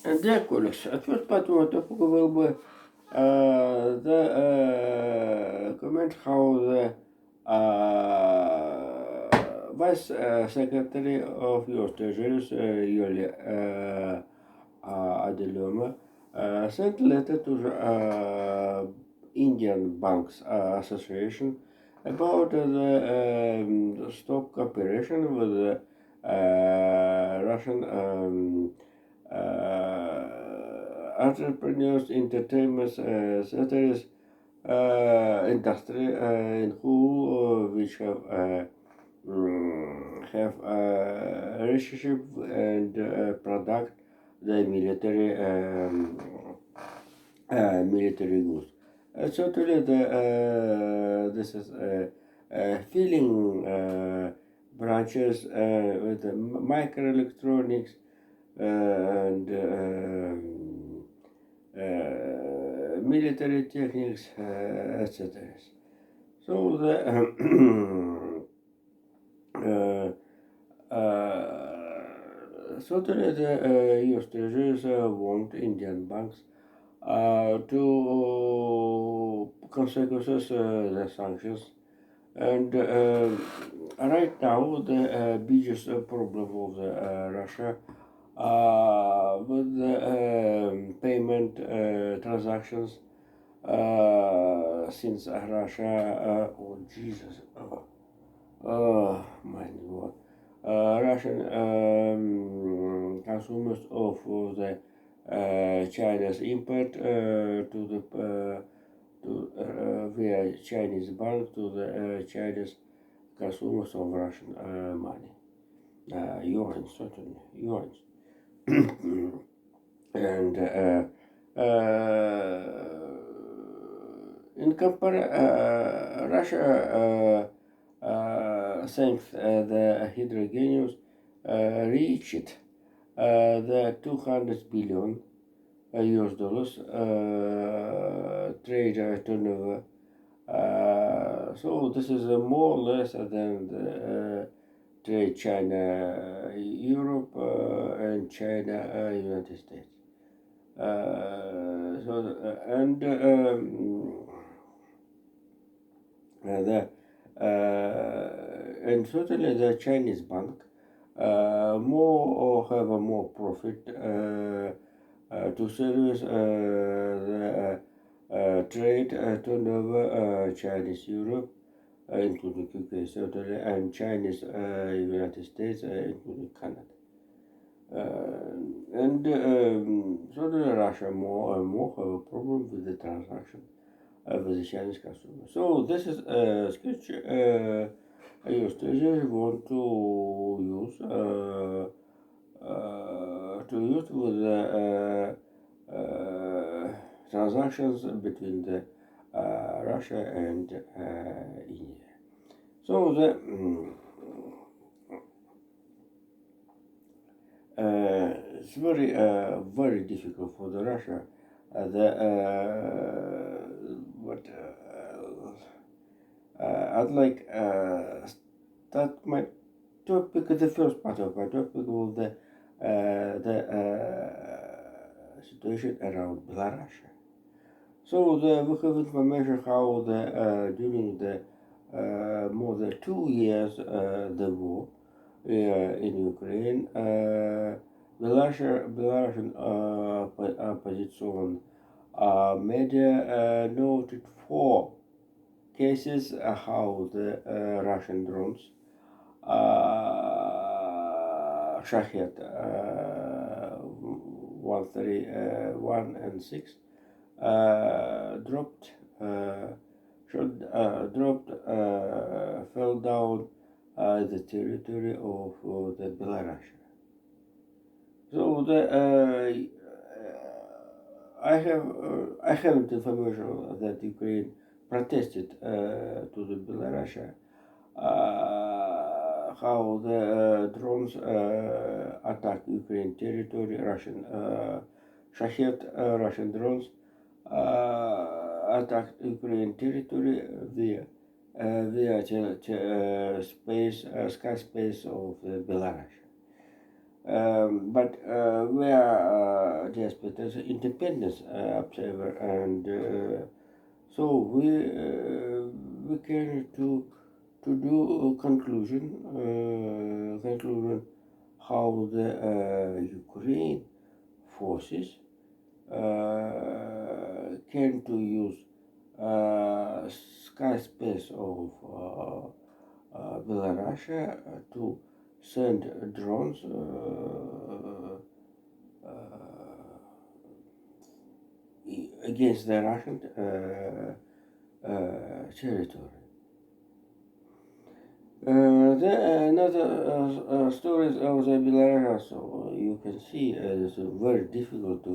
Dear colleagues, at first part of the topic will be the comment how the Vice Secretary of your Treasury, Yulia Adeloma, sent letter to the Indian Banks Association about the stop cooperation with the Russian entrepreneurs, entertainment, sectors, industry, in who which have relationship and product the military goods. Certainly, this is filling branches with the microelectronics and military techniques, etc. So the certainly the US treasuries want Indian banks to consequences the sanctions. And right now, the biggest problem of the Russia with the payment transactions since Russia, oh Jesus, oh my God, Russian consumers of the China's import to the via Chinese bank to the Chinese consumers of Russian money, yuan, certainly yuan. And in Russia, thanks the hydrogenous reached the 200 billion US dollars trade turnover. So this is more or less than the trade China, Europe, and China, United States. And the and certainly the Chinese bank more or have a more profit to service the trade turnover Chinese Europe, including UK certainly, and Chinese United States, including Canada. And certainly Russia more and more have a problem with the transaction with the Chinese customer. So this is a sketch US treasury want to use with transactions between the Russia and India. So it's very difficult for the Russia. What I'd like start my topic. The first part of my topic was the situation around Belarus. So we have information how during the more than 2 years the war in Ukraine, Belarusian opposition media noted 4 cases how the Russian drones Shahed 131 and 6 dropped fell down the territory of the Belarus. So I haven't information that Ukraine protested to the Belarus how the drones attacked Ukraine territory, Russian Shahed Russian drones attacked Ukraine territory via space, sky space of Belarus. But we are just as an independent observer, and so we can to do a conclusion how the Ukraine forces can to use sky space of Belarus to send drones against the Russian territory. Another stories of the Belarus, so you can see it's very difficult to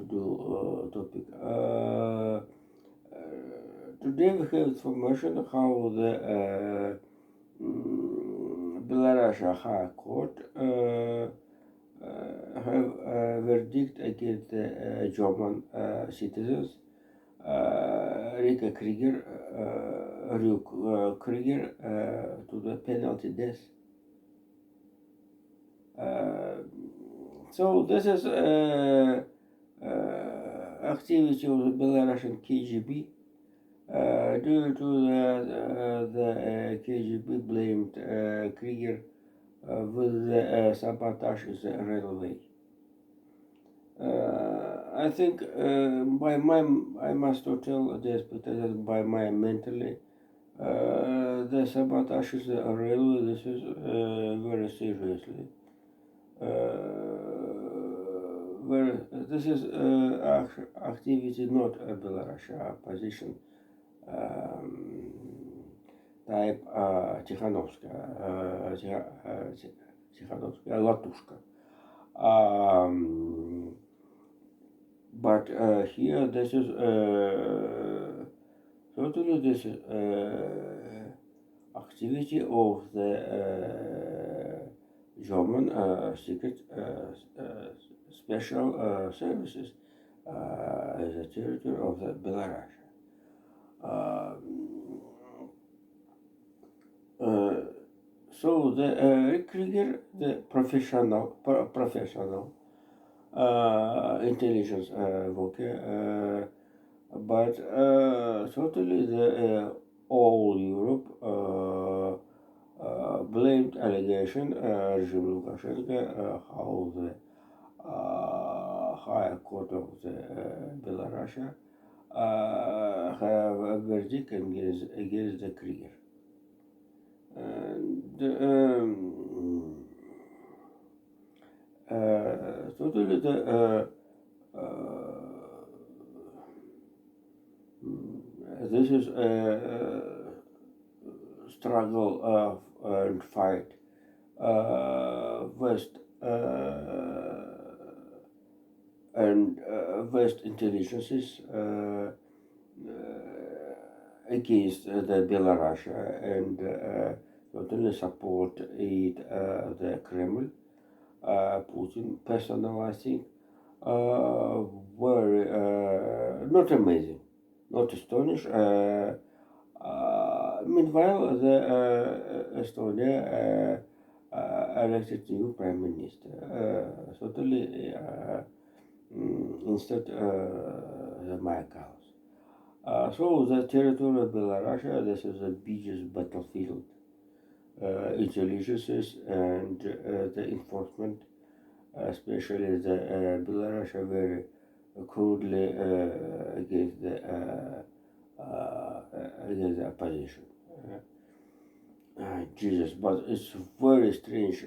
do topic. Today we have information how the Belarus High Court have a verdict against the German citizens Rika Krieger, Ryuk Krieger to the penalty death. So this is activity of the Belarusian KGB. Due to the KGB blamed Krieger with the sabotage of the railway. I think I must tell this because by my mentally, the sabotage is a railway. This is very seriously. This is activity not a Belarusian opposition type Tikhanovskaya, Latushka. But here this is totally this is activity of the German secret special services as a territory of the Belarus. So the Krieger, the professional intelligence worker, but totally the all Europe blamed allegation regime Lukashenko how the higher court of the Belarus have a verdict against the Krieger. And totally the this is a struggle and fight West and West intelligences against the Belarus and not only support it the Kremlin, Putin personalizing were not amazing, not astonished. Meanwhile, the Estonia elected new prime minister, totally instead the Maya Kallas. So the territory of Belarus, this is the biggest battlefield. Intelligence and the enforcement, especially the Belarus, are very crudely against the opposition. Jesus, but it's very strange.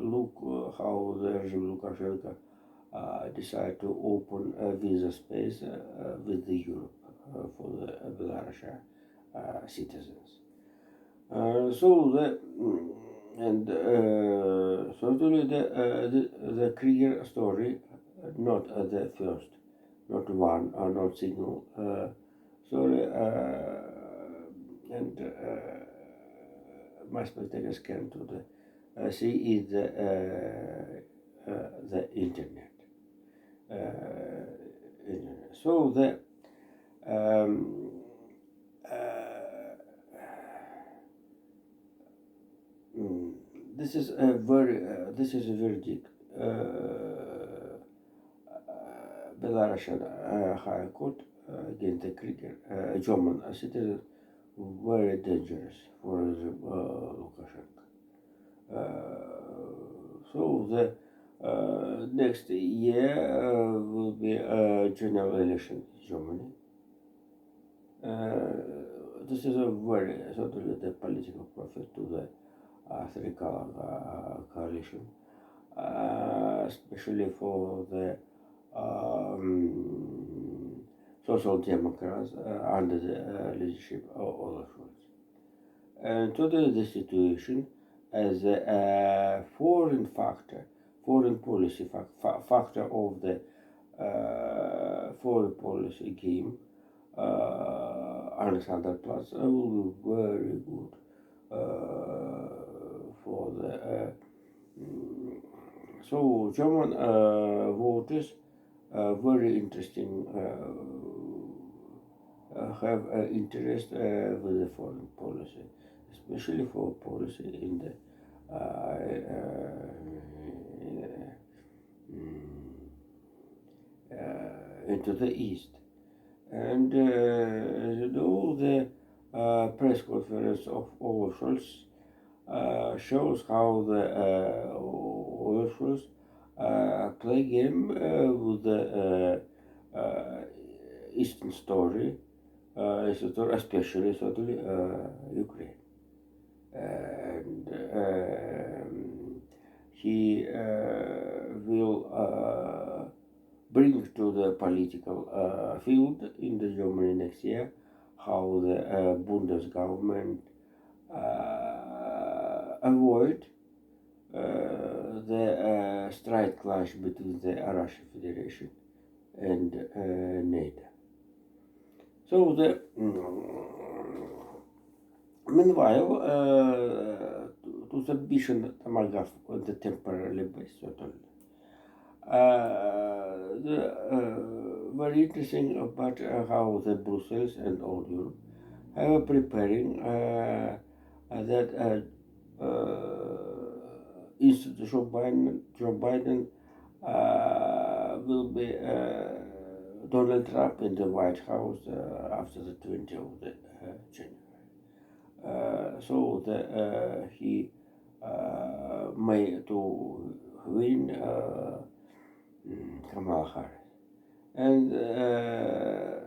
Look how the regime Lukashenko decided to open a visa space with the Europe for the Belarus citizens. So the and certainly the Krieger story, not the first, not one or not single story, and my spectators can to the see is the internet. So the this is a very this is a verdict the Russian High Court against the Krieger, German citizen, very dangerous for Lukashenko. So the next year will be a general election in Germany. This is a very certainly the political profit to the three-color coalition, especially for the Social Democrats under the leadership of Olaf Scholz. And totally the situation as a foreign factor, foreign policy factor of the foreign policy game, Alexanderplatz will be very good for the so German voters very interesting have interest with the foreign policy, especially for policy in the into the east. And as you know, the press conference of Olaf Scholz shows how the Olaf Scholz play game with the Eastern story, especially certainly Ukraine. And he will bring to the political field in the Germany next year how the Bundesgovernment avoid the straight clash between the Russian Federation and NATO. So the meanwhile, to the mission Tamagaf on the temporary basis, certainly. Very interesting about how the Brussels and all Europe are preparing that Joe Biden will be Donald Trump in the White House after the 20th of the, January. So the, he may to win Kamala Harris. And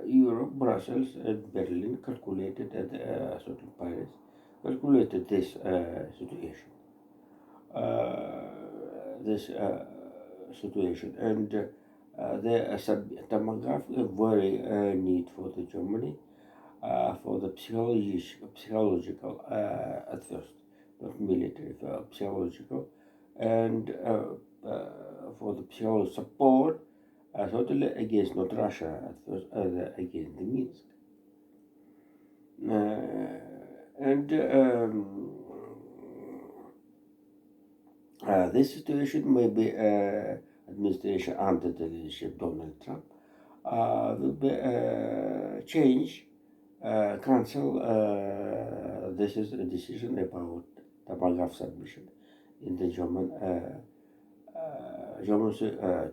Europe, Brussels, and Berlin calculated at certain Paris, calculated this situation. And the Tamagaf very need for the Germany for the psychological at first, not military, psychological, and for the psychological support totally against not Russia at first, against the Minsk. And this situation may be administration under the leadership of Donald Trump will be change, cancel. This is a decision about Tamagaf submission in the German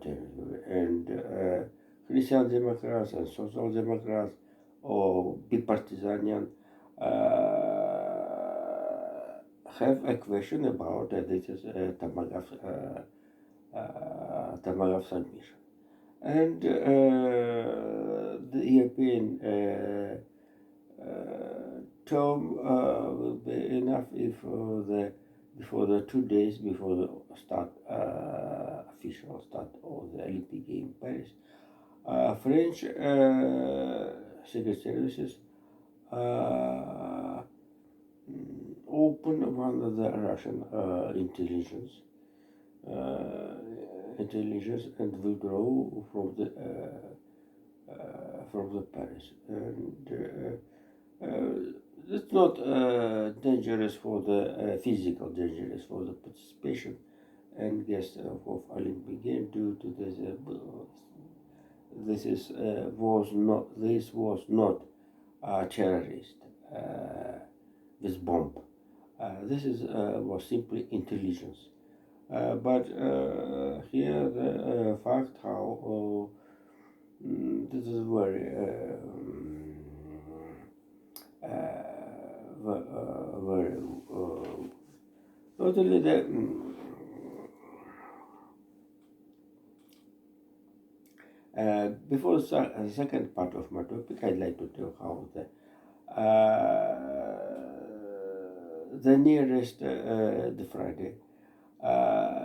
territory, and Christian Democrats and Social Democrats or bipartisan have a question about this is Tamagaf submission, and the European term will be enough if before the 2 days before the official start of the Olympic game in Paris, French secret services open one of the Russian intelligence and withdraw from the Paris, and it's not dangerous for the physical, dangerous for the participation and guest of Olympic game due to this. This was not a terrorist with bomb. This was simply intelligence. But here the fact how this is very very not only the before the second part of my topic, I'd like to tell how the nearest the Friday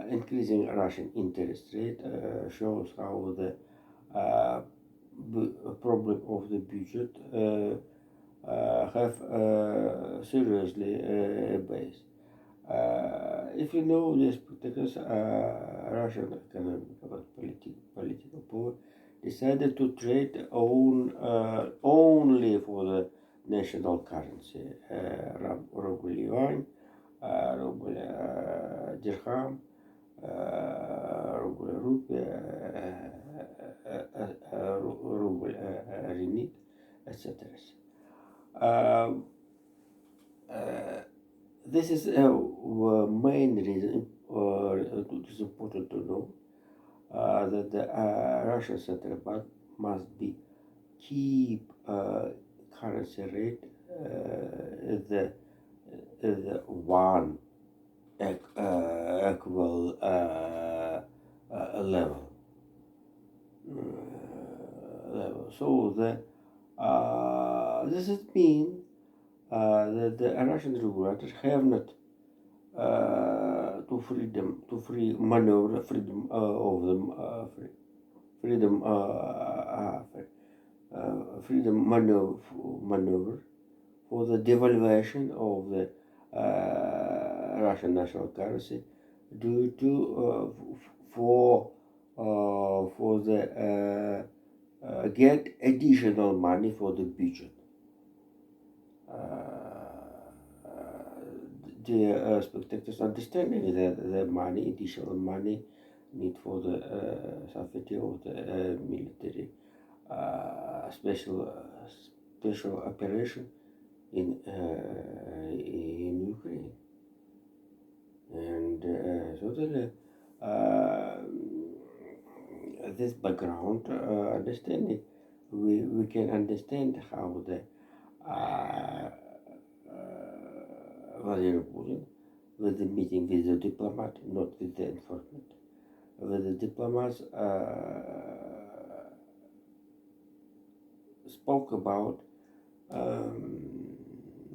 increasing Russian interest rate shows how the problem of the budget have seriously based. If you know these particulars, Russian economic political power decided to trade only for the national currency, ruble yuan, ruble dirham, ruble rupee, ruble ringgit, etc. This is a main reason, it is important to know that the Russian central bank must be keep currency rate the one equal level. So this is mean that the Russian regulators have not free maneuver, freedom of them, freedom freedom maneuver for the devaluation of the Russian national currency due to for the get additional money for the budget. The spectators understanding that the money, additional money, need for the safety of the military special operation in Ukraine, and so this background understanding, we can understand how the Vladimir Putin, with the meeting with the diplomat, not with the informant, with the diplomats spoke about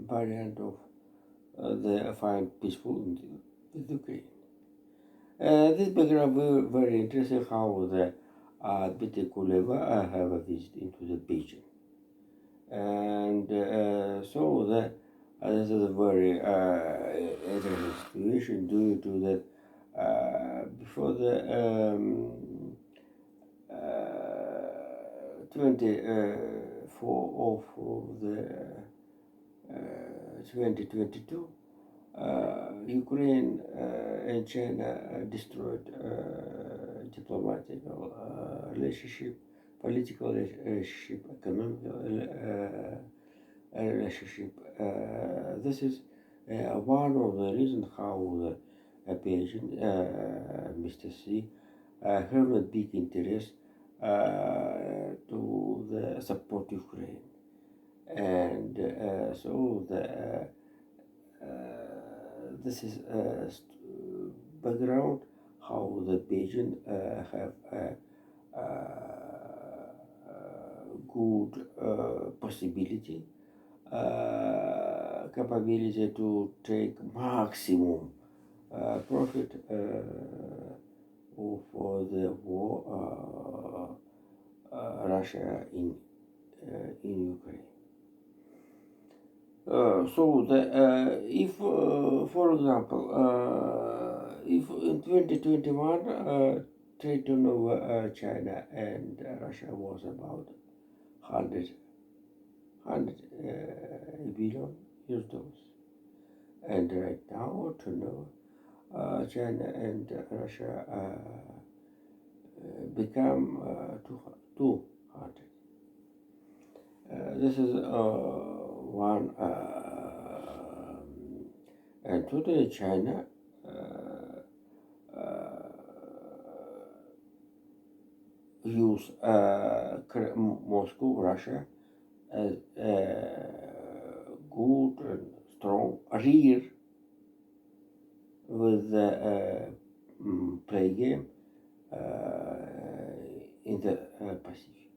variant of the find peaceful with Ukraine. This background very interesting how the Dmitry Kuleva have a visit into the Beijing, and so this is a very interesting situation due to that before the 24 of the 2022, Ukraine and China destroyed diplomatic relationship, political relationship, economic relationship. This is one of the reasons how the Beijing, Mr. Xi, have a big interest to the support Ukraine, and so this is background how the Beijing have good possibility, capability to take maximum profit for the war Russia in Ukraine. So if, for example, if in 2021 trade turnover China and Russia was about 100 billion US dollars, and right now turnover China and Russia become 200. This is one, and today China use Moscow, Russia, as a good and strong rear with the play game in the Pacific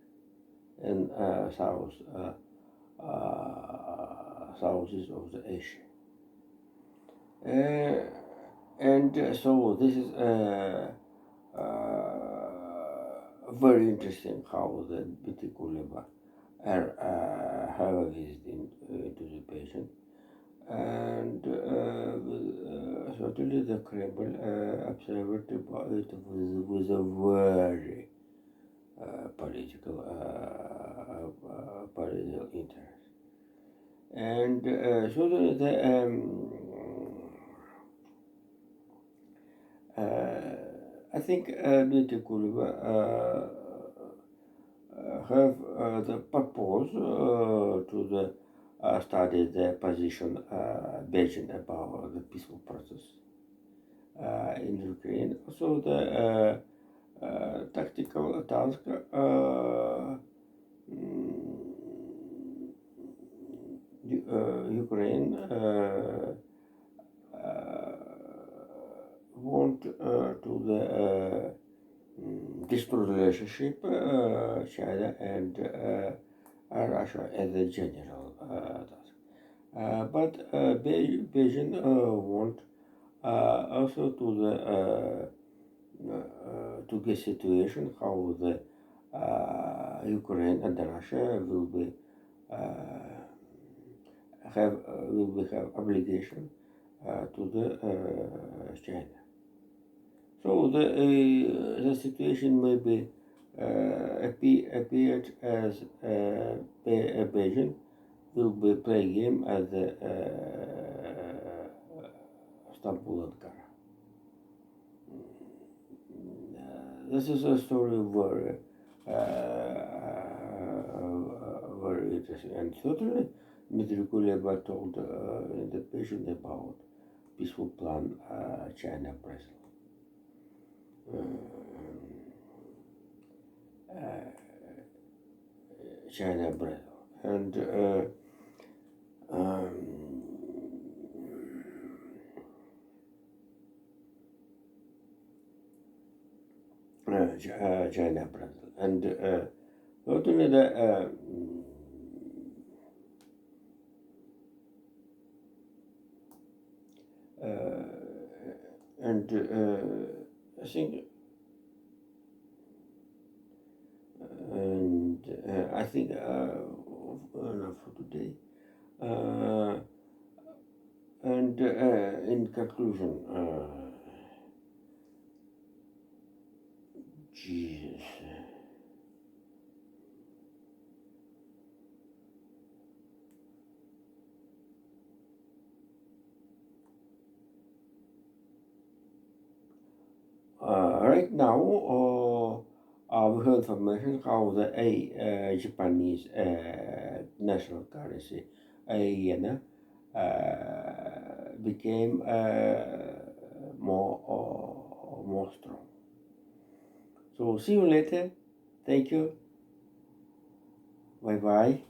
and southeast of the Asia. And so this is very interesting how the BT Kuleba have a visit to the patient. And certainly the Kremlin observed it with a very political interest. And so I think BT Kuleba have the purpose to the study the position Beijing about the peaceful process in Ukraine. Also the tactical task Ukraine want to the destroy relationship China and Russia as a general task. But Beijing want also to the to get situation how the Ukraine and Russia will be have obligation to the China. So the situation may be appeared as Beijing will be play game as the Istanbul Ankara. This is a story very very interesting, and certainly Dmitry Kuleba told in the patient about peaceful plan China Brazil. China Brazil and China Brazil and certainly the and I think enough for today. And in conclusion, Jesus. Right now, we have information how the Japanese national currency, yen, became more strong. So see you later. Thank you. Bye bye.